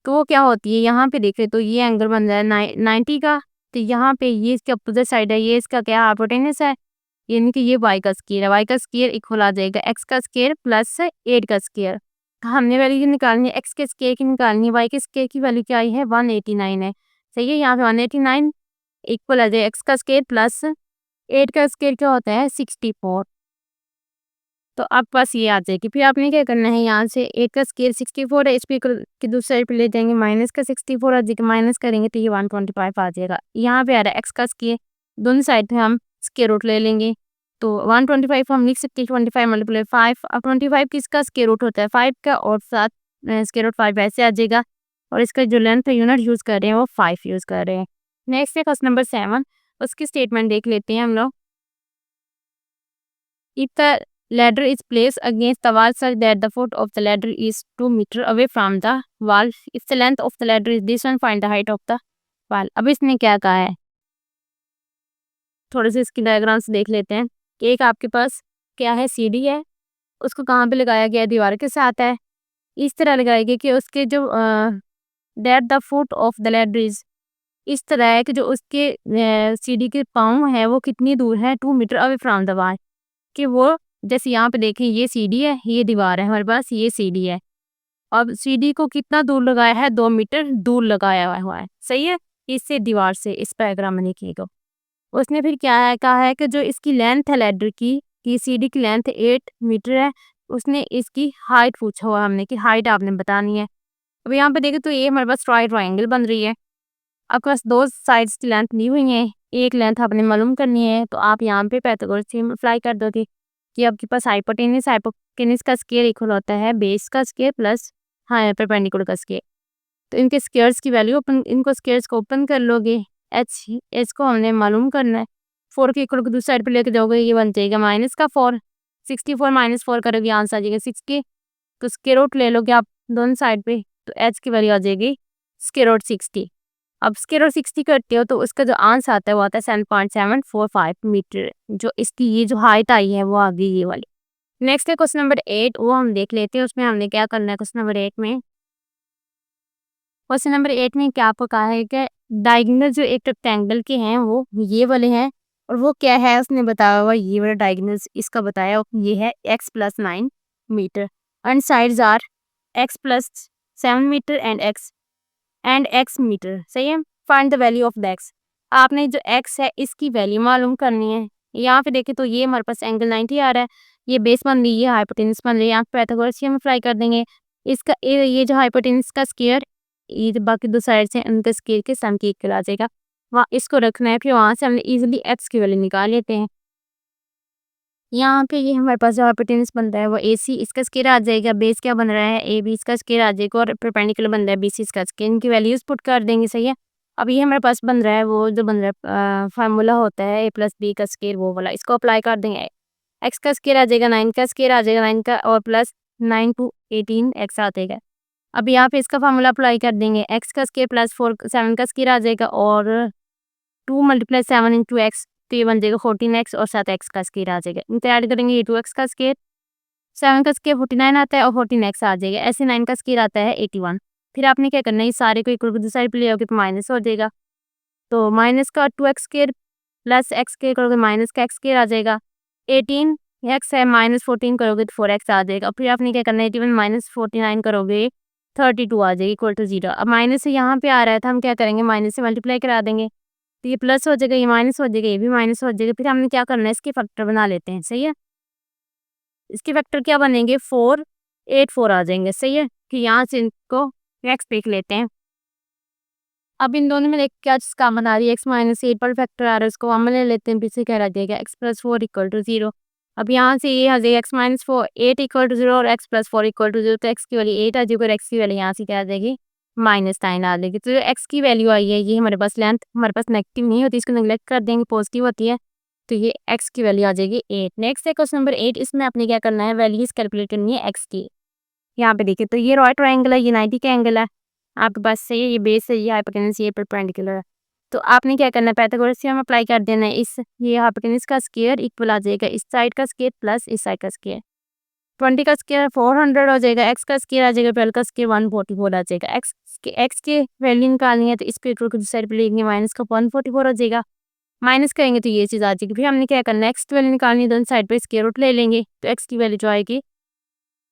तो वो क्या होती है, यहाँ पे देख रहे तो ये एंगल बन रहा है 90 का। तो यहाँ पे ये इसके अपोजिट साइड है, ये इसका क्या हाइपोटेनस है, यानी कि ये y का स्क्वायर है। y का स्क्वायर इक्वल आ जाएगा x का स्क्वायर प्लस 8 का स्क्वायर। हमने वैल्यू निकालनी है, x के स्क्वायर की निकालनी है, y के स्क्वायर की वैल्यू क्या आई है, 189 है, सही है। यहाँ पे 189 इक्वल आ जाए x का स्क्वायर प्लस 8 का स्क्वायर क्या होता है, 64। तो आपके पास ये आ जाएगी। फिर आपने क्या करना है, यहाँ से 8 का स्क्वायर 64 है, इस पे की दूसरी साइड पे ले जाएंगे, माइनस का 64 आ जाएगा, माइनस करेंगे तो ये 125 आ जाएगा। यहाँ पे आ रहा है x का स्क्वायर, दोनों साइड पे हम स्क्वायर रूट ले लेंगे। तो 125 हम लिख सकते हैं 25 मल्टीप्लाई 5। अब 25 किसका स्क्वायर रूट होता है, 5 का, और साथ स्क्वायर रूट 5 ऐसे आ जाएगा। और इसका जो लेंथ यूनिट यूज़ कर रहे हैं वो 5 यूज़ कर रहे हैं। नेक्स्ट है क्वेश्चन नंबर 7, उसकी स्टेटमेंट देख लेते हैं हम लोग। If the ladder is placed against the wall such that the foot of the ladder is 2 meter away from the wall, if the length of the ladder is this one, find the height of the wall। अब इसने क्या कहा है, थोड़े से इसकी diagrams देख लेते हैं कि एक आपके पास क्या है, सीढ़ी है, उसको कहाँ पे लगाया गया है, दीवार के साथ है। इस तरह लगाई गई कि उसके जो that the foot of the ladder is, इस तरह है कि जो उसके सीढ़ी के पाँव है वो कितनी दूर है, 2 metre away from the wall, कि वो जैसे यहाँ पे देखें ये सीढ़ी है, ये दीवार है हमारे पास, ये सीढ़ी है। अब सीढ़ी को कितना दूर लगाया है, 2 मीटर दूर लगाया हुआ है, सही है, इससे दीवार से, इस पैराग्राफ में लिखिएगा। उसने फिर क्या है कहा है कि जो इसकी लेंथ है लैडर की, कि सीढ़ी की लेंथ 8 मीटर है, उसने इसकी हाइट पूछा हुआ हमने कि हाइट आपने बतानी है। अब यहाँ पे देखें तो ये हमारे पास ट्रायंगल बन रही है, आपके पास 2 साइड्स की लेंथ दी हुई है, एक लेंथ आपने मालूम करनी है। तो आप यहाँ पे पाइथागोरस थ्योरम अप्लाई कर दोगे कि आपके पास हाइपोटेनस का स्क्वायर इक्वल होता है बेस का स्क्वायर प्लस परपेंडिकुलर का स्क्वायर। तो इनके स्क्वायर्स की वैल्यू ओपन, इनको स्क्वायर्स को ओपन कर लोगे, एच को हमने मालूम करना है, 4 के इक्वल को दूसरी साइड पे लेके जाओगे, ये बन जाएगा माइनस का 4, 64 माइनस 4 करोगे आंसर आ जाएगा 6 के। तो स्क्वायर रूट ले लोगे आप दोनों साइड पे, तो एच की वैल्यू आ जाएगी स्क्वायर रूट 60। अब स्क्वायर रूट 60 करते हो तो उसका जो आंसर आता है वो आता है 7.745 मीटर, जो इसकी ये जो हाइट आई है वो आ गई ये वाली। नेक्स्ट है क्वेश्चन नंबर 8, वो हम देख लेते हैं, उसमें हमने क्या करना है। क्वेश्चन नंबर 8 में क्या आपको कहा है कि डायगोनल जो एक रेक्टेंगल के हैं वो ये वाले हैं, और वो क्या है उसने बताया हुआ, ये वाला डायगोनल इसका बताया ये है x+9 metre and sides are x+7 metre and x metre, सही है। Find the value of the x। आपने जो x है इसकी वैल्यू मालूम करनी है। यहाँ पे देखें तो ये हमारे पास एंगल 90 आ रहा है, ये बेस बन रही है, हाइपोटेनस बन रही है, यहाँ पे पाइथागोरस थ्योरम अप्लाई कर देंगे। इसका ये जो हाइपोटेनस का स्क्वायर, ये जो बाकी 2 साइड्स हैं उनके स्क्वायर के सम के इक्वल आ जाएगा। वहाँ इसको रखना है, फिर वहाँ से हमने इजीली x की वैल्यू निकाल लेते हैं। यहाँ पे ये हमारे पास जो हाइपोटेनस बनता है वो AC, इसका स्क्वायर आ जाएगा, बेस क्या बन रहा है AB, इसका स्क्वायर आ जाएगा, और परपेंडिकुलर बन रहा है BC, इसका स्क्वायर, इनकी वैल्यूज पुट कर देंगे, सही है। अब ये हमारे पास बन रहा है वो जो बन रहा है फार्मूला होता है A+B का स्क्वायर, वो वाला, इसको अप्लाई कर देंगे। x का स्क्वायर आ जाएगा 9 का स्क्वायर आ जाएगा 9 का, और प्लस 9 to 18 x आ जाएगा। अब यहाँ पे इसका फार्मूला अप्लाई कर देंगे, एक्स का स्केयर प्लस 4 7 का स्केयर आ जाएगा और 2 मल्टीप्लाई 7 इंटू एक्स, तो ये बन जाएगा 14x और साथ एक्स का स्केयर आ जाएगा। इनको ऐड करेंगे, ये 2x का स्केयर, 7 का स्केयर 49 आता है और 14x आ जाएगा। ऐसे 9 का स्केयर आता है 81। फिर आपने क्या करना है, इस सारे को इक्वल टू दूसरी साइड पे ले आओगे तो माइनस हो जाएगा। तो माइनस का 2x square plus x square करोगे माइनस का x स्केयर आ जाएगा। 18x है माइनस 14 करोगे तो 4x आ जाएगा। फिर आपने क्या करना है, 81 माइनस 49 करोगे 32 आ जाएगी इक्वल टू 0। अब माइनस से यहाँ पे आ रहा है, तो हम क्या करेंगे, माइनस से मल्टीप्लाई करा देंगे, तो ये प्लस हो जाएगा, ये माइनस हो जाएगा, ये भी माइनस हो जाएगा। फिर हमने क्या करना है, इसके फैक्टर बना लेते हैं। सही है, इसके फैक्टर क्या बनेंगे, 4 8 4 आ जाएंगे। सही है, कि यहाँ से इनको x देख लेते हैं। अब इन दोनों में देख क्या चीज़ कॉमन आ रही है, x माइनस 8 पर फैक्टर आ रहा है, उसको कॉमन ले लेते हैं, पीछे क्या रह जाएगा, x प्लस 4 इक्वल टू 0। अब यहाँ से ये आ जाएगा x माइनस 4 8 इक्वल टू 0 और x प्लस 4 इक्वल टू 0, तो x की वैल्यू 8 आ जाएगी और x की वैल्यू यहाँ से क्या आ जाएगी, माइनस 9 आ जाएगी। तो जो x की वैल्यू आई है, ये हमारे पास लेंथ हमारे पास नेगेटिव नहीं होती, इसको नेगलेक्ट कर देंगे, पॉजिटिव होती है, तो ये x की वैल्यू आ जाएगी 8। नेक्स्ट है क्वेश्चन नंबर 8, इसमें आपने क्या करना है, वैल्यूज कैलकुलेट करनी है x की। यहाँ पे देखिए, तो ये राइट ट्रायंगल है, ये 90 का एंगल है आपके पास। सही है, ये बेस है, ये हाइपोटेनस, ये परपेंडिकुलर है। तो आपने क्या करना है, पाइथागोरस थ्योरम अप्लाई कर देना है। इस ये हाइपोटेनस का स्क्वायर इक्वल आ जाएगा इस साइड का स्क्वायर प्लस इस साइड का स्क्वायर। 20 का स्क्वायर 400 हो जाएगा, एक्स का स्क्वायर आ जाएगा 12 का स्क्वायर 144 आ जाएगा। एक्स के वैल्यू निकालनी है, तो इस पे को साइड पे लेंगे, माइनस का 144 हो जाएगा, माइनस करेंगे तो ये चीज़ आ जाएगी। फिर हमने क्या करना है, एक्स की वैल्यू निकालनी है, दोनों साइड पे स्क्वायर रूट ले लेंगे, तो एक्स की वैल्यू जो आएगी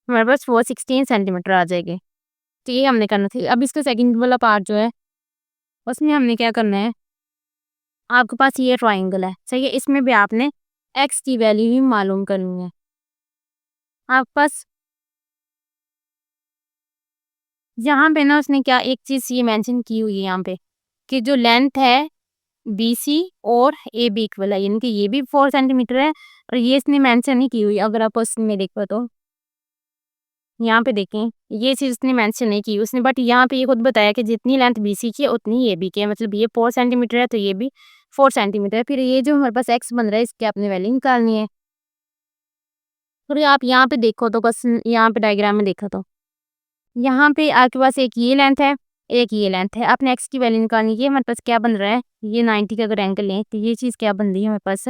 हमारे पास वो 16 सेंटीमीटर आ जाएगी। तो ये हमने करना था। अब इसका सेकंड वाला पार्ट जो है, उसमें हमने क्या करना है, आपके पास ये ट्रायंगल है। सही है, इसमें भी आपने एक्स की वैल्यू ही मालूम करनी है। आपके पास यहाँ पे ना उसने क्या एक चीज़ ये मेंशन की हुई है यहाँ पे, कि जो लेंथ है बी सी और ए बी इक्वल है, यानी कि ये भी 4 सेंटीमीटर है और ये इसने मेंशन नहीं की हुई। अगर आप क्वेश्चन में देखो तो यहाँ पे देखें, ये चीज़ उसने मेंशन नहीं की उसने, बट यहाँ पे ये खुद बताया कि जितनी लेंथ बी सी की है उतनी ये बी की है, मतलब ये 4 सेंटीमीटर है तो ये भी 4 सेंटीमीटर है। फिर ये जो हमारे पास एक्स बन रहा है, इसकी आपने वैल्यू निकालनी है। फिर आप यहाँ पे देखो तो क्वेश्चन, यहाँ पे डायग्राम में देखो तो यहाँ पे आपके पास एक ये लेंथ है, एक ये लेंथ है, आपने एक्स की वैल्यू निकालनी है। ये हमारे पास क्या बन रहा है, ये 90 का अगर एंगल लें तो ये चीज़ क्या बन रही है हमारे पास,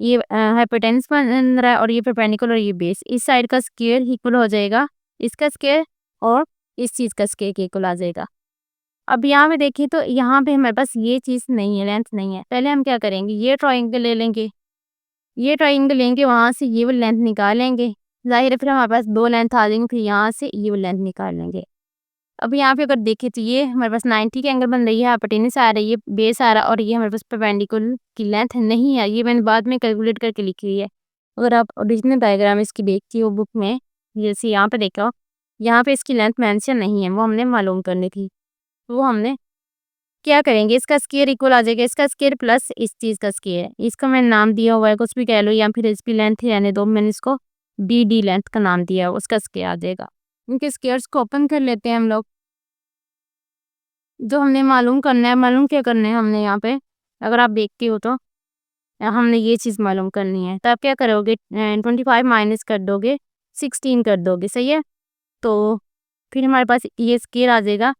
ये हाइपोटेनस बन रहा है और ये परपेंडिकुलर और ये बेस, इस साइड का स्क्वायर इक्वल हो जाएगा इसका स्क्वायर और इस चीज़ का स्क्वायर के इक्वल आ जाएगा। अब यहाँ पे देखिए तो यहाँ पे हमारे पास ये चीज़ नहीं है, लेंथ नहीं है। पहले हम क्या करेंगे, ये ट्रायंगल ले लेंगे, ये ट्रायंगल लेंगे, वहाँ से ये वाली लेंथ निकालेंगे, ज़ाहिर है फिर हमारे पास 2 लेंथ आ जाएंगे, फिर यहाँ से ये वाली लेंथ निकाल लेंगे। अब यहाँ पे अगर देखें तो ये हमारे पास 90 के एंगल बन रही है, हाइपोटेनस आ रही है, बेस आ रहा है और ये हमारे पास परपेंडिकुलर की लेंथ नहीं है, ये मैंने बाद में कैलकुलेट करके लिखी हुई है। अगर आप ओरिजिनल डायग्राम इसकी देखती हो बुक में, जैसे यहाँ पे देखो, यहाँ पे इसकी लेंथ मेंशन नहीं है, वो हमने मालूम करनी थी। वो हमने क्या करेंगे, इसका स्क्वायर इक्वल आ जाएगा इसका स्क्वायर प्लस इस चीज़ का स्क्वायर, इसका मैंने नाम दिया हुआ है, कुछ भी कह लो, या फिर इसकी लेंथ ही रहने दो, मैंने इसको डी डी लेंथ का नाम दिया है, उसका स्क्वायर आ जाएगा। इनके स्क्वायर्स को ओपन कर लेते हैं हम लोग। जो हमने मालूम करना है, मालूम क्या करना है हमने यहाँ पे, अगर आप देखते हो तो हमने ये चीज़ मालूम करनी है। तो आप क्या करोगे, 25 माइनस कर दोगे, 16 कर दोगे। सही है, तो फिर हमारे पास ये स्क्वायर आ जाएगा,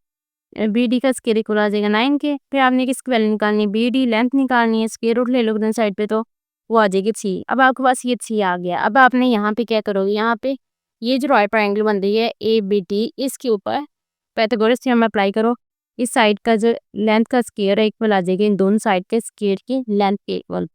बी डी का स्क्वायर इक्वल आ जाएगा 9 के। फिर आपने किसकी वैल्यू निकालनी है, बी डी लेंथ निकालनी है, स्क्वायर रूट ले लोगे दोनों साइड पे तो वो आ जाएगी 3। अब आपके पास ये 3 आ गया। अब आपने यहाँ पे क्या करोगे, यहाँ पे ये जो राइट ट्रायंगल बन रही है ए बी डी, इसके ऊपर पाइथागोरस थ्योरम अप्लाई करो। इस साइड का जो लेंथ का स्क्वायर है इक्वल आ जाएगा इन दोनों साइड के स्क्वायर की लेंथ के इक्वल।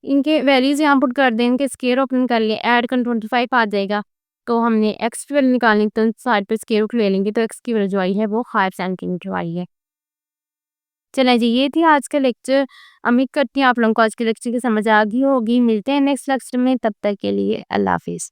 इनके वैल्यूज यहाँ पुट कर दें, इनके स्क्वायर ओपन कर लिए, ऐड कर 25 आ जाएगा। तो हमने एक्स की वैल्यू निकालनी, तो साइड पे स्क्वायर रूट ले लेंगे, तो एक्स की वैल्यू जो आई है वो 5 सेंटीमीटर आई है। चला जी, ये थी आज का लेक्चर। उम्मीद करती हूँ आप लोगों को आज के लेक्चर की समझ आ गई होगी। मिलते हैं नेक्स्ट लेक्चर में, तब तक के लिए अल्लाह हाफिज़।